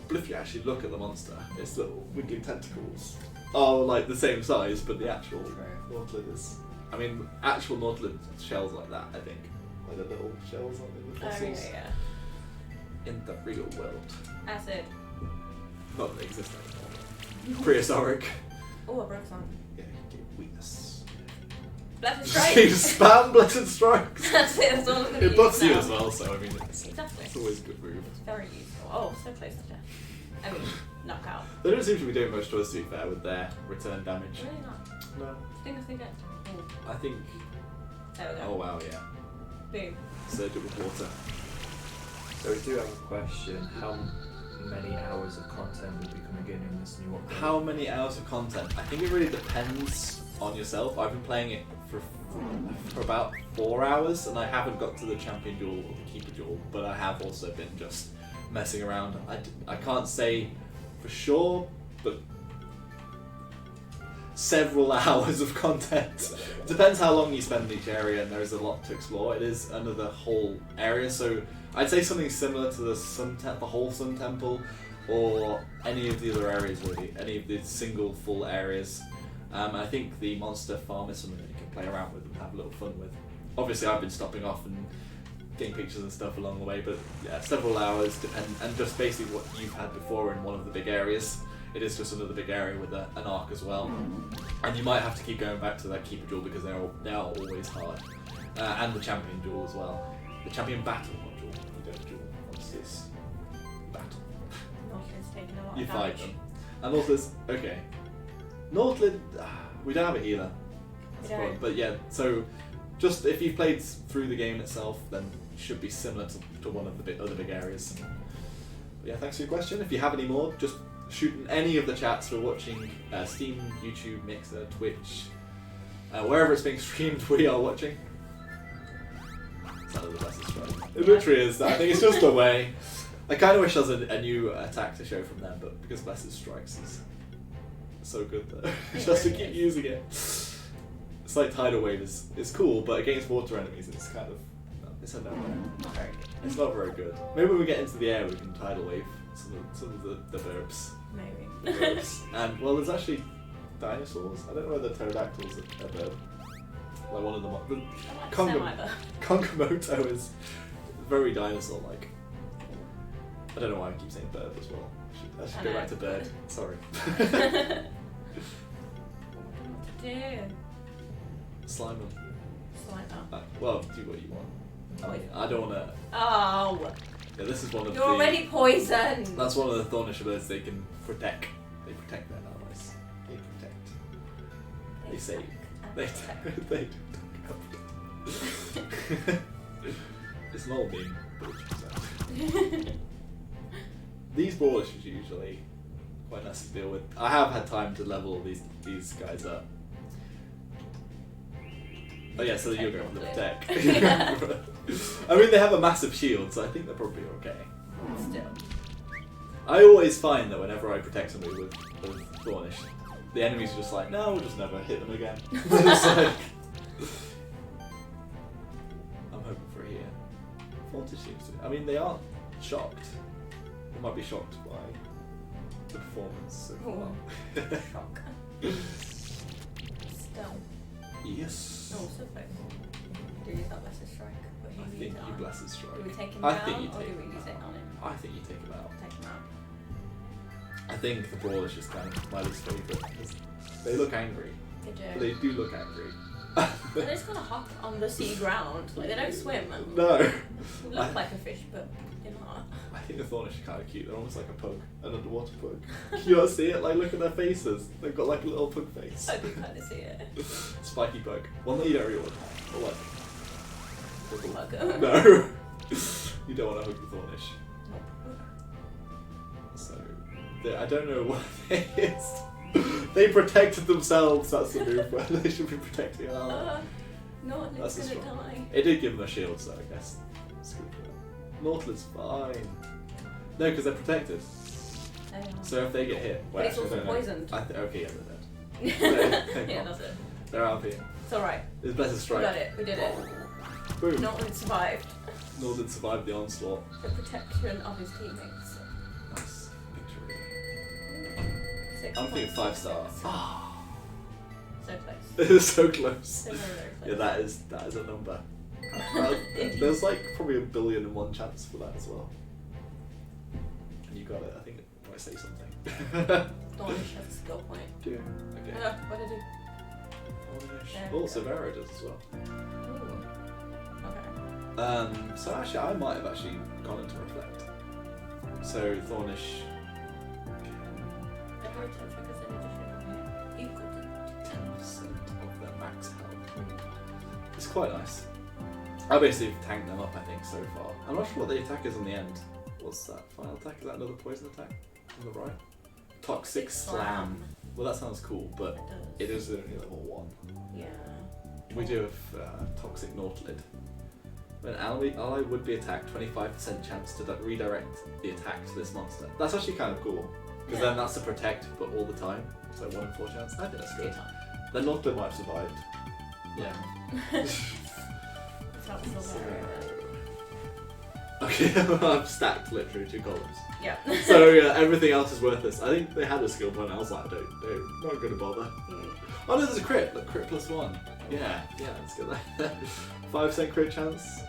But if you actually look at the monster, its little wiggly tentacles are like the same size, but the actual Nautilus is... I mean, actual Nautilus shells like that, I think. Like the little shells on the fossils. Oh, yeah. In the real world. Acid. Not that they exist anymore. Prehistoric. Oh, I broke something. Yeah, you get weakness. Blessed You Strike! spam Blessed Strikes! That's it, that's all I'm going to use It buffs you now. as well, so I mean, it's Exactly. always a good move. It's very useful. Oh, so close to death. I mean, knockout. They don't seem to be doing much to us, to be fair, with their return damage. Really not. No. Think if they get... Oh, I think... there we go. Oh wow, yeah. Boom. Surge it with water. So we do have a question. How many hours of content will be coming in this new update? How many hours of content? I think it really depends on yourself. I've been playing it for about 4 hours, and I haven't got to the champion duel or the keeper duel, but I have also been just messing around. I can't say for sure, but several hours of content. It depends how long you spend in each area, and there is a lot to explore. It is another whole area, so I'd say something similar to the whole Sun Temple, or any of the other areas really, any of the single full areas. I think the monster farm is something that you can play around with and have a little fun with. Obviously I've been stopping off and getting pictures and stuff along the way, but yeah, several hours and just basically what you've had before in one of the big areas. It is just another big area with an arc as well. And you might have to keep going back to that Keeper Jewel because they are always hard. And the Champion Jewel as well. The Champion Battle, not Jewel. You don't Jewel. What's this? Battle. Northland's taking a lot You of fight damage. them. And Northland's, okay. Northland, we don't have a healer. We don't. But yeah, so just if you've played through the game itself, then it should be similar to one of the other big areas. But yeah, thanks for your question. If you have any more, just shoot in any of the chats. We're watching Steam, YouTube, Mixer, Twitch, wherever it's being streamed, we are watching. It's not the best strike. It literally is. I think it's just a way. I kind of wish there was a new attack to show from them, but because Blessed Strikes is so good though, just to keep using it. It's like Tidal Wave is cool, but against water enemies it's kind of, it's a no-no. Not very good. It's not very good. Maybe when we get into the air we can Tidal Wave some of the verbs. Maybe. The verbs. And well, there's actually dinosaurs. I don't know whether pterodactyls are a bird. Like one of them. I like them either. Kongomoto is very dinosaur-like. I don't know why I keep saying bird as well. I should go back to bird. Sorry. What to do? Slime them. Slide that. Well, do what you want. I don't want to. Oh! Yeah, this is one of You're already poisoned! That's one of the Thornish abilities they can protect. They protect their allies. They protect. They save. They they do. It's an old meme, but these brawlers are usually quite nice to deal with. I have had time to level these guys up. Oh yeah, so you're going for the protect. I mean, they have a massive shield, so I think they're probably okay. Still. I always find that whenever I protect somebody with Thornish, the enemies are just like, no, we'll just never hit them again. It's like, I'm hoping for a here. Thornish seems to. I mean, they aren't shocked. They might be shocked by the performance so far. Shock. Still. Yes. Oh, so close. Do you use that Blessed Strike? Or do I you think use it you on? Blessed Strike. Do we take him I down, think you or take do we him use it out. on him? I think you take him out. Take him out. I think the brawl is just kind of my least favourite. They look angry. They do. They do look angry. They just kind of hop on the sea ground. Like, they don't swim. No. They look like a fish, but they're not. I think the Thornish are kind of cute. They're almost like a pug, an underwater pug. You not see it? Like, look at their faces. They've got like a little pug face. I do kind of see it. Spiky bug. Well, no, you don't really want to. Or like. Bug. No. You don't want to hug the Thornish. So, I don't know what it is. They protected themselves. That's the move where they should be protecting an ally. No, That's it's a gonna strong. die. It did give them a shield, so I guess it's good for them. Nautilus fine. No, because they're protected. They are. So if they get hit, well, But it's actually, I also don't know. poisoned. Okay, yeah, they're dead. Yeah, that's it. They're out here. It's alright. It's Blessed We Strike. got it. We did it. Boom. Norton survived. Northern survived the onslaught. The protection of his teammates. Nice victory. 6 I'm thinking 5 star. So close. It is so close. So very, very close. Yeah, that is a number. There's like probably 1,000,000,001 chance for that as well. And you got it. I think it might say something. Thornish has a skill point. Okay. What did I do? There we Oh, go. Severa does as well. Ooh. Okay. So actually, I might have actually gone into Reflect. So Thornish. Every time triggers an additional equal to 10% of their max health. It's quite nice. I basically tanked them up, I think, so far. I'm not sure what the attack is on the end. What's that final attack? Is that another poison attack on the right? Toxic Slam. Well, that sounds cool, but it is only level 1. Yeah. We do have Toxic Nautilid. When ally would be attacked, 25% chance to redirect the attack to this monster. That's actually kind of cool, because then that's to protect, but all the time. So 1 in 4 chance. I think that's good. Then North might have survived. Yeah. That's how it's all Okay, I've stacked literally 2 columns. Yeah. So yeah, everything else is worthless. I think they had a skill point. I was like, don't, not gonna bother. Oh no, there's a crit. Look, crit +1. Yeah, let's get that. 5% crit chance.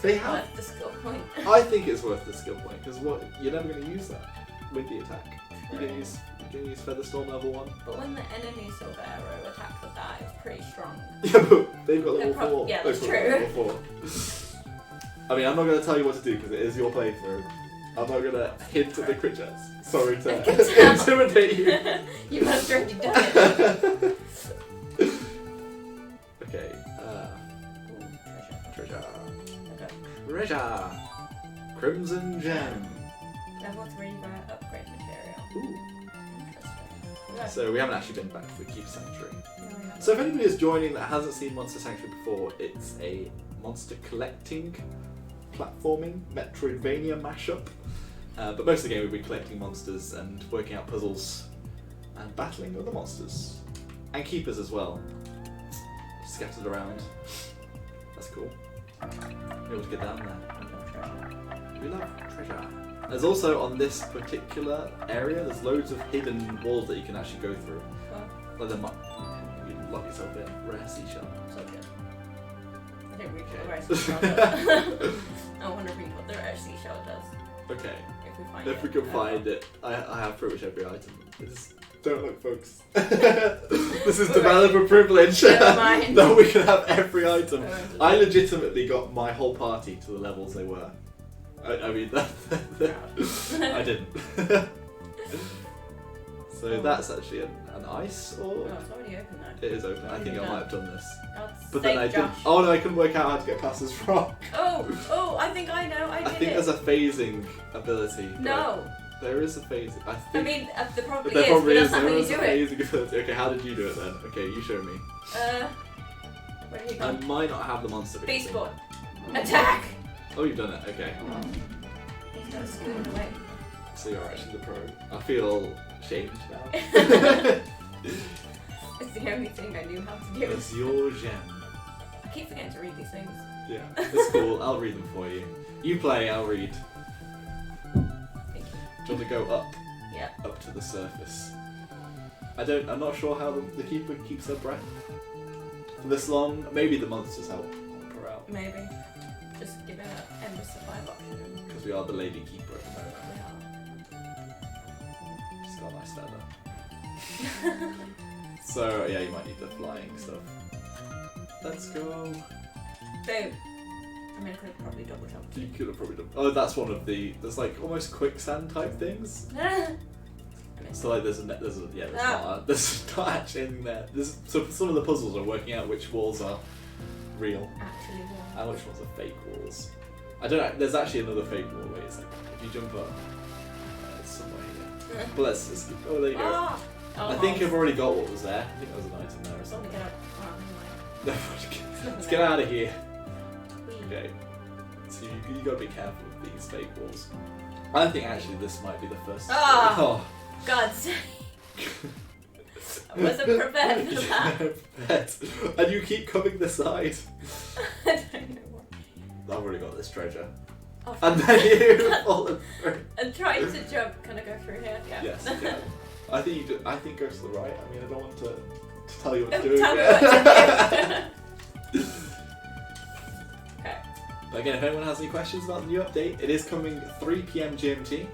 They have. Worth the skill point. I think it's worth the skill point because what you're never going to use that with the attack. You're going to use Featherstorm level 1. But when the enemy Silvero attacks with that, it's pretty strong. Yeah, but they've got level 4. Yeah, that's They've got true. Level 4. I mean, I'm not going to tell you what to do because it is your playthrough. I'm not going to hint at the crit chance. Sorry to intimidate you. You must have already done it. Okay. Treasure. Okay. Treasure. Crimson Gem. Level 3 for upgrade material. Ooh. Interesting. So we haven't actually been back to the Keep Sanctuary. No, we haven't. So if anybody is joining that hasn't seen Monster Sanctuary before, it's a monster collecting, platforming, Metroidvania mashup. But most of the game we'll be collecting monsters and working out puzzles and battling other monsters. And keepers as well. Scattered around. That's cool. Be able to get down there. We love treasure. There's also on this particular area, there's loads of hidden walls that you can actually go through. Like you can lock yourself in. Rare seashell. So good. I didn't read what the Okay. rare seashell does. I want to read what the rare seashell does. Okay. If we find If it. we can find it, I have pretty much every item. Don't look, folks. This is developer privilege. Never mind. That we can have every item. Oh, I legitimately got my whole party to the levels they were. I mean, I didn't. So that's actually an ice Oh, or it's already open though. it is open. I think I might have done this, God's but then I sake, didn't. Josh. Oh no, I couldn't work out how to get past this rock. Oh, I think I know. I did I think it. there's a phasing ability. but No. there is a phasing. I I think. mean, there probably There is, probably but is. that's not There how you is a do it. phasing ability. Okay, how did you do it then? Okay, you show me. Where did he I go? might not have the monster. Beast thing. Board. Attack! Oh, you've done it. Okay. He's got scooted away. So you're actually the pro. I feel shamed now. It's the only thing I knew how to do. It's your gem. I keep forgetting to read these things. Yeah, it's cool. I'll read them for you. You play, I'll read. Thank you. Do you want to go up? Yeah. Up to the surface. I'm not sure how the keeper keeps her breath for this long. Maybe the monsters help her out. Maybe. Just give it an endless supply of options. Because we are the lady keeper at the moment. We are. She's got a nice feather. So yeah, you might need the flying stuff. Let's go. Boom. I mean, I could have probably double jumped. You could have probably done. Oh, that's one of the. There's like almost quicksand type things. So like there's not actually anything there. So some of the puzzles are working out which walls are real Actually, and which ones are fake walls. I don't know. There's actually another fake wall where it's like if you jump up, it's somewhere here. But let's just. Oh, there you go. Ah! I think I've already got what was there. I think there was an item there or It's only something. gonna. Let's get out of here. Okay. So you gotta be careful with these fake walls. I think actually this might be the first. Ah! Oh. God's sake. I wasn't prepared for that. Prepared. And you keep coming this side. I don't know what. I've already got this treasure. Oh, And then you fallen through. I'm trying to jump. Can I go through here? Yeah. Yes, you can. I think you do. I think go to the right. I mean, I don't want to tell you what to Don't do. tell me what to do. Okay. But again, if anyone has any questions about the new update, it is coming 3 PM GMT.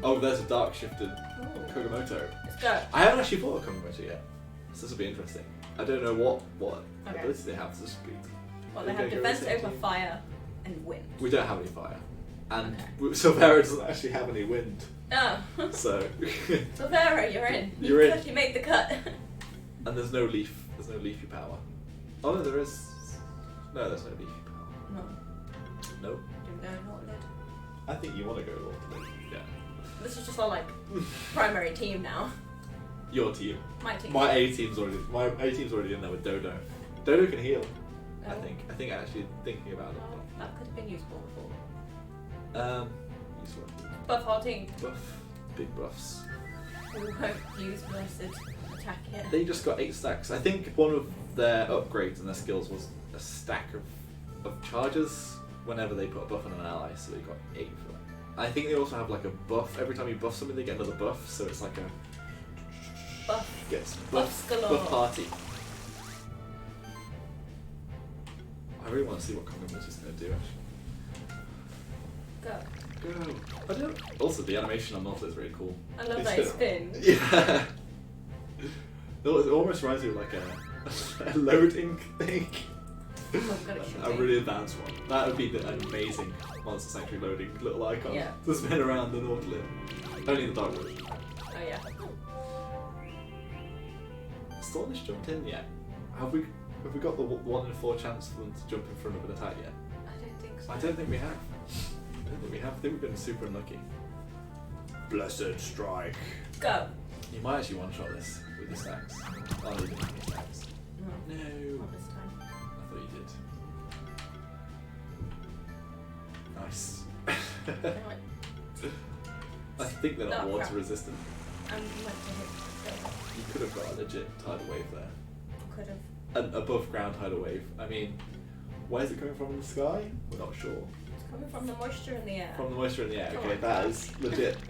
Oh, there's a dark shifted Ooh. Kogamoto. Let's go. I haven't actually fought a Kogamoto yet, so this will be interesting. I don't know what Okay. ability they have to speed. Well, they Okay, have go defense with the same over team. fire and wind. We don't have any fire, and Okay. Silvera doesn't actually have any wind, Oh. so Silvera, you're in. You're in. You made the cut. and there's no leaf. There's no leafy power. Oh no, there is. No, there's no leafy power. No. No. Didn't go not lid. I think you want to go Lord Lid. Yeah. This is just our like primary team now. Your team. My team. My A team's already in there with Dodo. Dodo can heal. I think actually thinking about it. Oh, that could have been useful before. Useful. Buff our team. Buff. Big buffs. We won't use blessed attack yet. They just got 8 stacks. I think one of their upgrades and their skills was a stack of charges whenever they put a buff on an ally, so they got 8 for it. I think they also have like a buff. Every time you buff something, they get another buff, so it's like a Buff. gets Buffs galore. buff party. I really want to see what Kongomoto's is going to do actually. Go. Go. I don't. Also, the animation on Mountable is really cool. I love It's that it spins. Yeah. It almost reminds me of like a loading thing. Oh, God, it should A be. really advanced one. That would be an amazing Monster Sanctuary loading little icon. Yeah. To spin around the Nautilus. Only the dark version. Oh yeah. Stornish jumped in yet? Have we got the 1 in 4 chance for them to jump in front of an attack yet? I don't think so. I don't think we have. I think we've been super unlucky. Blessed strike. Go. You might actually one-shot this with your stacks. Oh, you didn't have any stacks. No. No. Not this time. I thought you did. Nice. I think they're not Oh, water crap. resistant. I'm meant to hit. You could have got a legit tidal wave there. Could have. An above ground tidal wave. I mean, where's it coming from in the sky? We're not sure. It's coming from the moisture in the air. From the moisture in the air. Come Okay, on. that is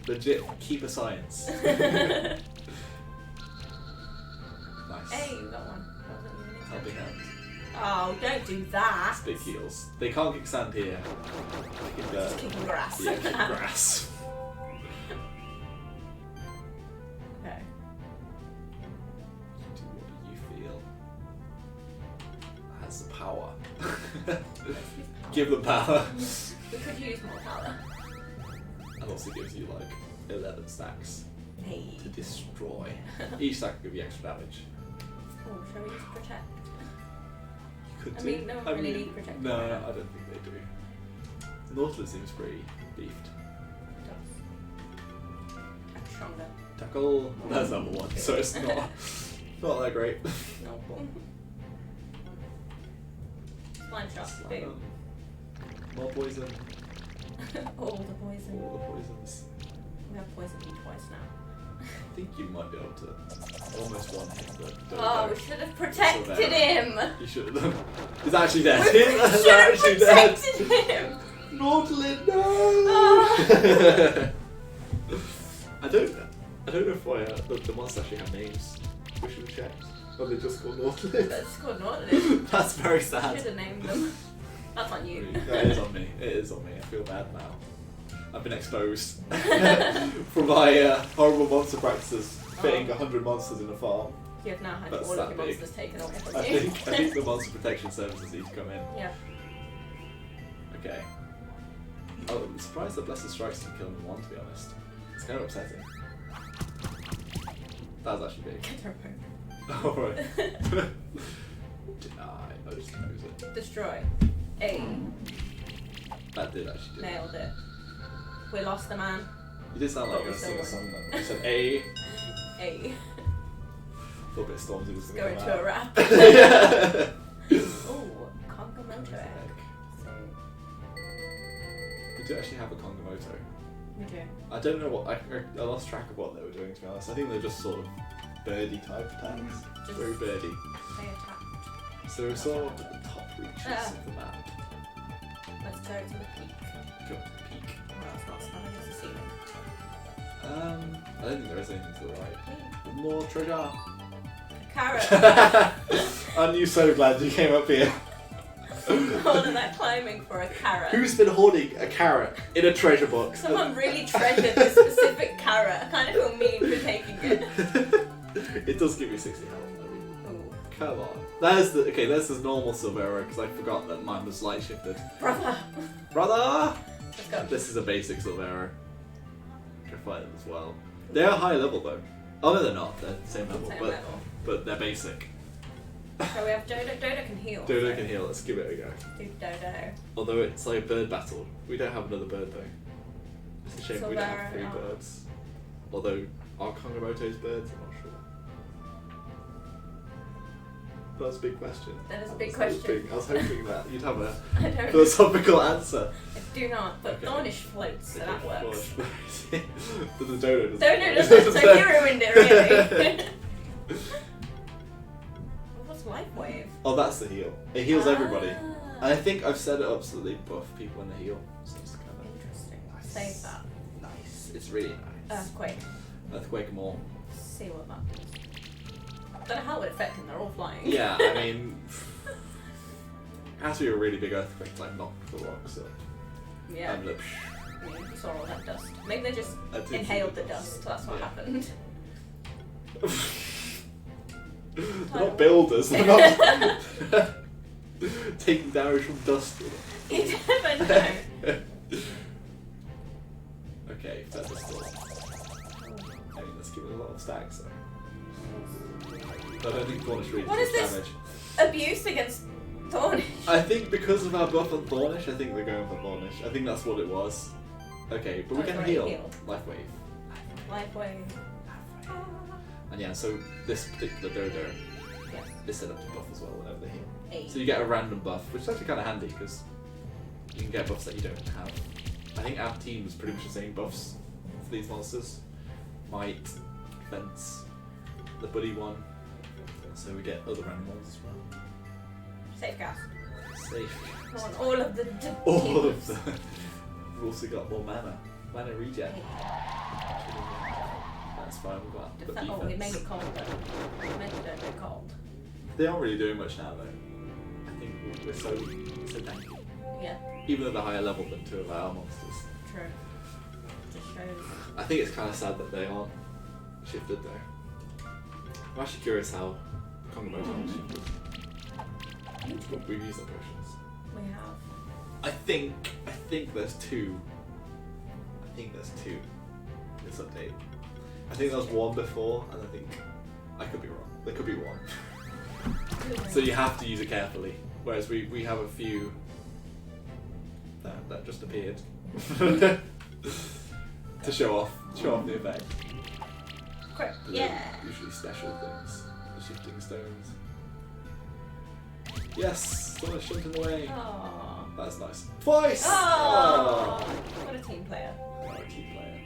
legit keeper science. Nice. Hey, you got one. That wasn't even Helping intentional. hand. Oh, don't do that. Big heels. They can't kick sand here. They can, Just kicking grass. yeah, kick grass. Okay. What do you feel? Has the power. Let's use power. Give them power. We could use more power. And also gives you like 11 stacks Hey. to destroy. Each stack will give you extra damage. Oh, shall we use protect? You could I do. mean, no one really needs protect. No, I don't think they do. Nautilus seems pretty beefed. It does. I'm stronger. Tackle. That's number 1, so it's not that great. No. Blind shot. Boom. More poison. All the poison. All the poisons. We have poisoned you twice now. I think you might be able to almost one hit, but don't Oh, know. we should have protected him. You should have done. He's actually dead. We He's should have actually dead. protected him. Nautilus, no! Oh. I don't know if the monsters actually have names. We should have checked. Or they just called Nautilus. That's called Nautilus. That's very Should sad. have named them. That's on you. That is on me. It is on me. I feel bad now. I've been exposed for my horrible monster practices, fitting 100 monsters in a farm. You have now had That's all of that your big. monsters taken away from I you. think the monster protection services need to come in. Yeah. Okay. Oh, I'm surprised that Blessed Strikes didn't kill him in 1, to be honest. It's kind of upsetting. That was actually big. Get her back. Alright. Deny. I just knows it. Destroy. A. That did actually do it. Nailed it. We lost the man. You did sound like you were But going we to sing a still song then. You said A. A. Thought a bit Stormzy was Go going to into come a out. rap. Yeah. Ooh, Kongomoto egg. So, We do actually have a Kongomoto. we do. I don't know what, I lost track of what they were doing, to be honest. I think they're just sort of birdie type attacks. Just- Very birdie. They attacked. So we're sort of at the top reaches Ah. of the map. Let's go to the peak. Go to the peak. Well, it's not smelling, it's the ceiling. I don't think there is anything to the right. More treasure. Carrot! Aren't you so glad you came up here? All of that climbing for a carrot. Who's been hoarding a carrot in a treasure box? Someone really treasured this specific carrot. I kind of feel mean for taking it. It does give you 60 health. I mean, Ooh. come on. There's the normal Silvera because I forgot that mine was light shifted. Brother! Brother! Let's go. This is a basic Silvera. Can fight them as well. They are high level though. Oh no, they're not. They're the same level, Same but level. but they're basic. So we have Dodo. Dodo can heal. Dodo so can heal. Let's give it a go. Do Dodo. Although it's like a bird battle. We don't have another bird though. It's a shame we don't have 3 Silvera, no. birds. Although are Kongomoto's birds? I'm not sure. That was a big question. That is a big question. I was hoping that you'd have a I don't. philosophical answer. I do not, but Okay. Thornish floats, so that works. But the donut doesn't. Donut doesn't, so you ruined it, really. What's Life Wave? Oh, that's the heal. It heals everybody. And Ah, I think I've set it up so that they buff people when they heal. So it's kind of interesting. nice. Save that. Nice. It's really nice. Earthquake. Earthquake more. See what that does. Don't know how it would affect them, they're all flying. Yeah, I mean, it has to be a really big earthquake to like knock the rocks up. Yeah. And I mean, you saw all that dust. Maybe they just I did see inhaled the the dust. dust, that's what Yeah. happened. They're not builders. They're not taking damage from dust. You never know. Okay, that's a still. I mean, let's give it a lot of stacks. So. I don't think Thornish really What takes is this? damage. Abuse against Thornish. I think because of our buff on Thornish, I think they're going for Thornish. I think that's what it was. Okay, but we Oh, can right, heal. heal. Life Wave. Life Wave. And yeah, so this particular Dodo Yes. is set up to buff as well whenever they heal. Eight. So you get a random buff, which is actually kind of handy because you can get buffs that you don't have. I think our team is pretty much the same buffs for these monsters. Might, Defense, the Buddy one. So we get other random ones as well. Safe gas. Safe. I want all of the All teams. of them. We've also got more mana. Mana regen. Eight. That's fine, we've got the defense. Oh, we made it cold though. We made it a bit cold. They aren't really doing much now though. I think we're so tanky. Yeah, Even though they're higher level than two of our monsters. true. Just shows. I think it's kind of sad that they aren't shifted though. I'm actually curious how Kongamoto is shifted. We've used their potions. We have. I think there's two. I think there's two in this update. I think there was one before, and I think I could be wrong. There could be one. So you have to use it carefully. Whereas we have a few that just appeared to show off the effect. Quick. But they're Yeah. usually special things. The shifting stones. Yes, someone shifting away. Oh. That's nice. Twice! Oh. What a team player. Oh, key player.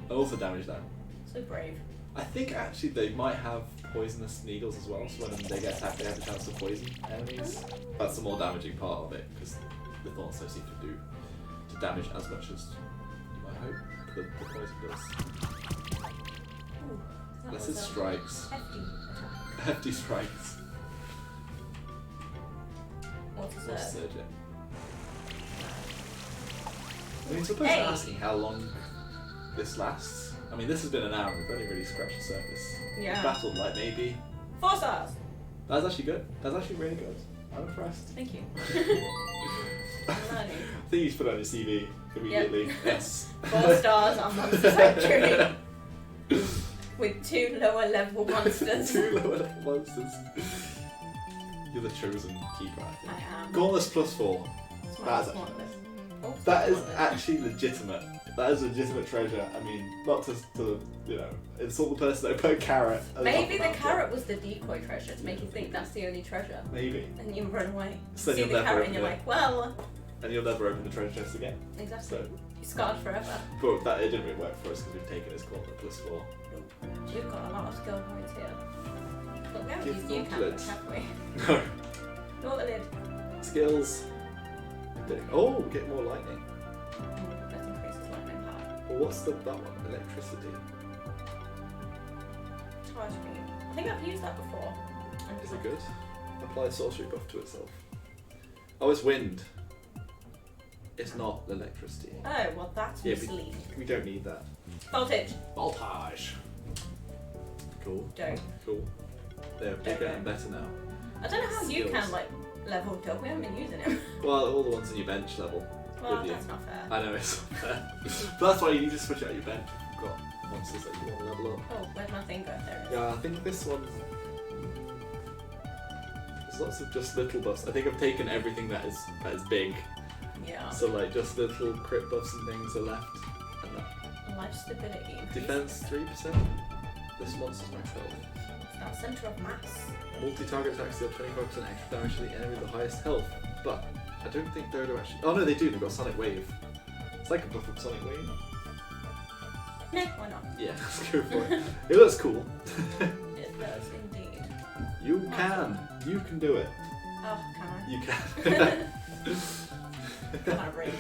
And also damage down. So brave. I think actually they might have poisonous needles as well, so when they get attacked they have a chance to poison enemies. That's the more damaging part of it, because the thorns don't seem to damage as much as you might hope the poison does. Ooh, that Unless it was a strikes. hefty attack. Hefty strikes. What's a Or surge? surge it. I mean, suppose Hey. you're asking how long this lasts. I mean, this has been an hour, we've only really scratched the surface. Yeah. We've battled like maybe. 4 stars. That's actually good. That's actually really good. I'm impressed. Thank you. I think you should put it on your CV immediately. Yep. Yes. 4 stars on Monster Sanctuary. With 2 lower level monsters. 2 lower level monsters. You're the chosen keeper, I think. I am. Gauntless +4. It's my That's smartness. Oh, That is smartness. actually legitimate. That is legitimate treasure. I mean, not to insult the person that put a carrot. at the top Maybe of the mountain. carrot was the decoy treasure to make you think that's the only treasure. Maybe. And you run away. So See you'll the never carrot and you're open it. like, well, And you'll never open the treasure chest again. exactly. So, You're scarred forever. but that it didn't really work for us because we've taken his gauntlet +4. We've got a lot of skill points here. But we haven't Give used new gauntlets. canvas, have we? No. Not the lid. Skills. Oh, we get more lightning. That increases lightning power. Well, what's that one? Electricity. Charge beam. I think I've used that before. Is it good? Apply sorcery buff to itself. Oh, it's wind. It's not electricity. Oh, well that's Yeah, misleading. we don't need that. Voltage. Voltage. Cool. Dope. Cool. They're bigger and better now. I don't know how you Skills. can like level up. We haven't been using him. Well, all the ones in your bench level. Well, with you. that's not fair. I know it's unfair. But that's why you need to switch out your bench. You've got monsters that you want to level up. Oh, where'd my thing go? There it is. Yeah, I think this one. There's lots of just little buffs. I think I've taken everything that is big. Yeah. So like just little crit buffs and things are left. And that Life stability. increases. defense 3%. This monster's max health. Centre of mass. Multi-target attacks deal 25% extra damage to the enemy with the highest health. But I don't think Dodo actually... Oh no, they do. They've got Sonic Wave. It's like a buff of Sonic Wave. No, why not? Yeah, let's go for it. It looks cool. It does indeed. You can. You can do it. Oh, can I? You can. Can I really?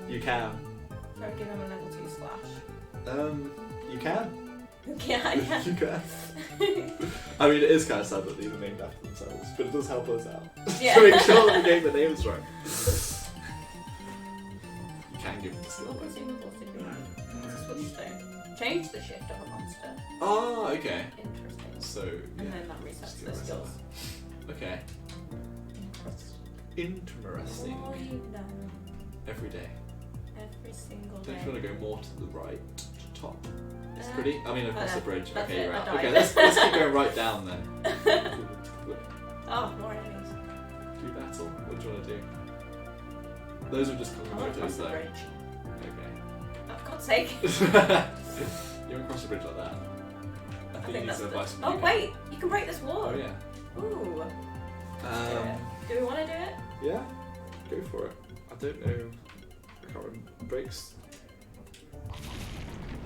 You can. So give him a level 2 slash. You can. Yeah, yeah. You can. I mean, it is kind of sad that these are named after themselves, but it does help us out. Yeah. To make sure that we get the names right. You can give them the skill. What consumable Superman? Switch stone. Change the shift of a monster. Oh, okay. Interesting. So, And yeah. then that resets Just do the the rest of skills. Okay. Interesting. What do you know? Every day. Every single day. Don't you want to go more to the right, to top? It's pretty. I mean, across the bridge. that's Okay, it, you're I out. died. Okay, let's keep going right down then. Oh, more enemies. Do battle. What do you want to do? Those are just I want to cross photos the though. bridge. Okay. Oh, for God's sake. You won't cross the bridge like that. I I think think you need that's some the... advice from Oh, you. wait! You can break this wall. Oh yeah. Ooh. Do we want to do it? Yeah. Go for it. I don't know. I can't remember. Breaks.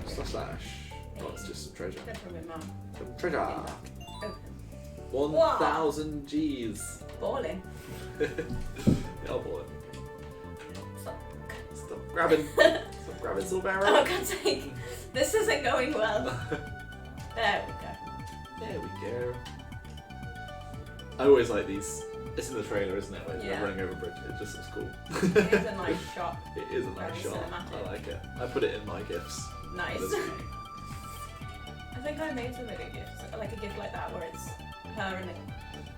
Slash. Oh, it's just some treasure. Good for me, Mum. Some treasure. Open. 1,000 G's. Balling. Yeah, I'll ball it. Stop. Stop grabbing. Stop grabbing Silvera. Oh, God's sake. This isn't going well. There we go. There we go. I always like these. It's in the trailer, isn't it? Like Yeah. they're running over a bridge. It just looks cool. It is a nice shot. It is a Very nice shot. cinematic. I like it. I put it in my gifts. Nice. This week. I think I made some really gifts, like a gift like that where it's her and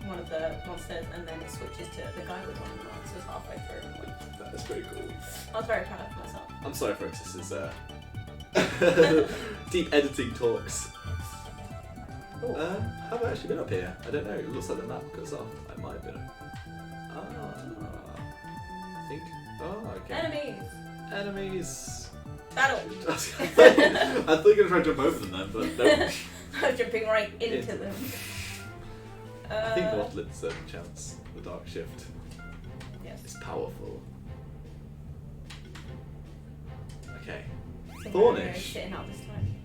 one of the monsters, and then it switches to the guy with one of the monsters halfway through. That is pretty cool. I was very proud of myself. I'm sorry, folks. This is deep editing talks. Ooh. Have I actually been up here? I don't know. It looks like the map goes off. I might have been. I think. Oh, okay. Enemies. Battle! I thought you were going to try to jump over them then, but no. I'm jumping right into them. I think Northland's a chance. The Dark Shift Yes. is powerful. Okay. So Thornish. Mario is sitting out this time.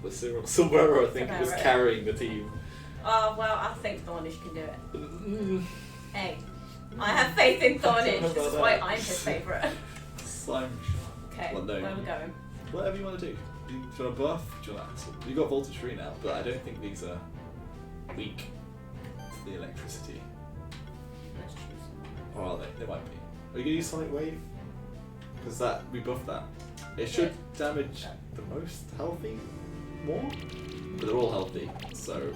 The Silvera, I think, was Silvera. carrying the team. Oh, well, I think Thornish can do it. Mm. Hey, I have faith in I don't know Thornish. This is about why that. I'm his favourite. Slime. Okay, Well, no, where are we going? Whatever you want to do. Do you want to buff? Do you want to... You've got Voltage 3 now, but I don't think these are weak to the electricity. Let's choose. Or are they? They might be. Are you going to use Sonic Wave? Because that, we buffed that. It should damage the most healthy more, but they're all healthy, so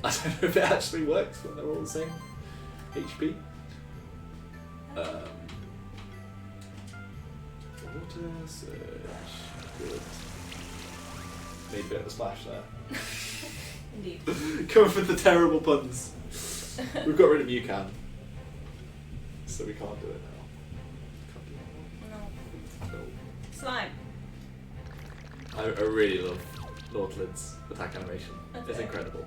I don't know if it actually works when they're all the same HP. Water Surge. Good. Made a bit of a splash there. Indeed. Coming with the terrible puns. We've got rid of Mucan, so we can't do it now. Can't do it. No. Slime. I really love Northland's attack animation. It's Okay. incredible.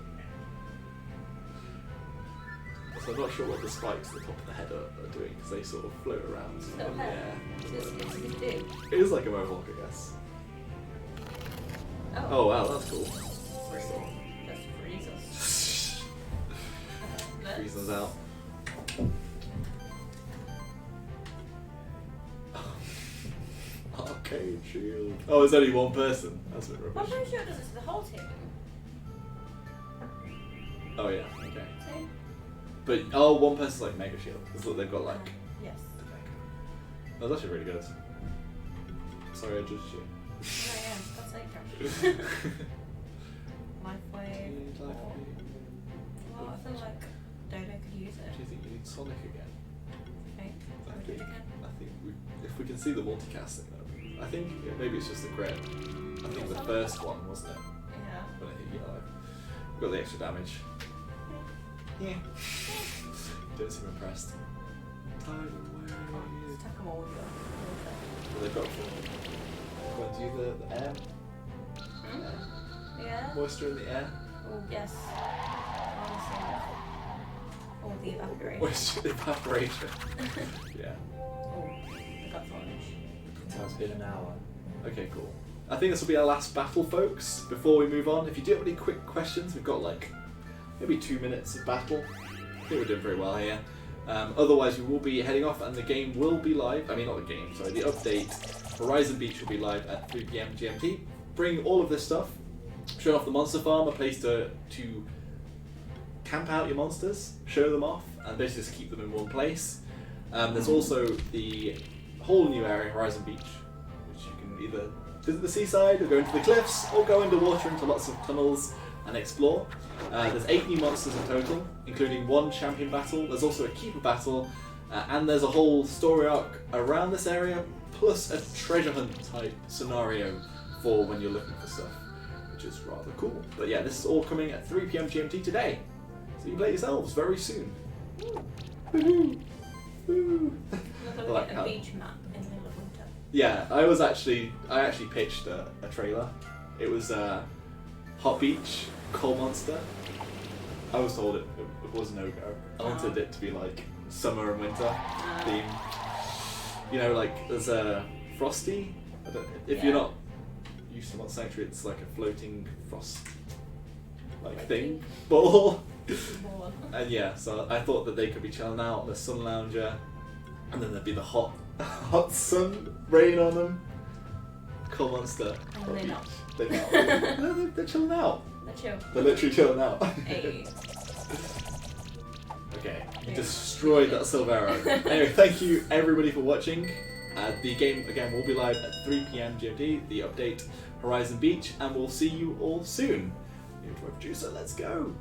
So I'm not sure what the spikes at the top of the head are doing because they sort of float around. Still in the there. air. It's a do. It is like a mohawk, I guess. Oh wow, that's cool. Let's freeze us. Freeze us out. Arcade shield. Oh, there's only one person. That's a bit I'm rubbish. pretty sure it does it to the whole team. Oh yeah, okay. See? But oh, one person's like mega shield. Because look, they've got like Yes. the mega. That's actually really good. Sorry, I judged you. Oh yeah, that's like Life wave. Well, I feel like Dodo could use it. Do you think you need Sonic again? Okay. Shall we do it again? I think if we can see the multicasting, I think maybe it's just the crit. I think the first one, wasn't it? Yeah. When it hit yellow. Got the extra damage. Yeah. Don't seem impressed. Tidal wave. Just take them all with you. Well, they've got four. Want to do the air? Yeah. Moisture in the air? Oh, yes. Or the evaporation. Which evaporation. Yeah. Oh, I got varnish. So it's been an hour. Okay, cool. I think this will be our last battle, folks. Before we move on, if you do have any quick questions, we've got like maybe 2 minutes of battle. I think we're doing very well here. Otherwise, we will be heading off, and the game will be live. I mean, not the game, sorry, the update. Horizon Beach will be live at 3 PM GMT. Bring all of this stuff. Show off the monster farm, a place to camp out your monsters, show them off, and basically just keep them in one place. There's also the whole new area, Horizon Beach, which you can either visit the seaside, or go into the cliffs, or go underwater into lots of tunnels and explore. There's 8 new monsters in total, including 1 champion battle. There's also a keeper battle, and there's a whole story arc around this area, plus a treasure hunt type scenario for when you're looking for stuff, which is rather cool. But yeah, this is all coming at 3 PM GMT today, so you can play yourselves very soon. Woohoo! Woo! Look Like like how- a beach map in the middle of winter. Yeah, I actually pitched a trailer. It was Hot Beach, Coal Monster. I was told it was no go. I wanted it to be like summer and winter theme. You know, like there's a Frosty. If you're not used to Monster Sanctuary, it's like a floating frost thing ball. More. And yeah, so I thought that they could be chilling out on a sun lounger, and then there'd be the hot sun rain on them. Cool Monster. And Hot they're Beach. not. They're not. They're chilling out. They're chill. They're literally chilling out. Hey. Okay, you Yeah. destroyed that Silvero. Anyway, thank you everybody for watching. The game again will be live at 3 PM GMT. The update Horizon Beach, and we'll see you all soon. You're my producer. Let's go.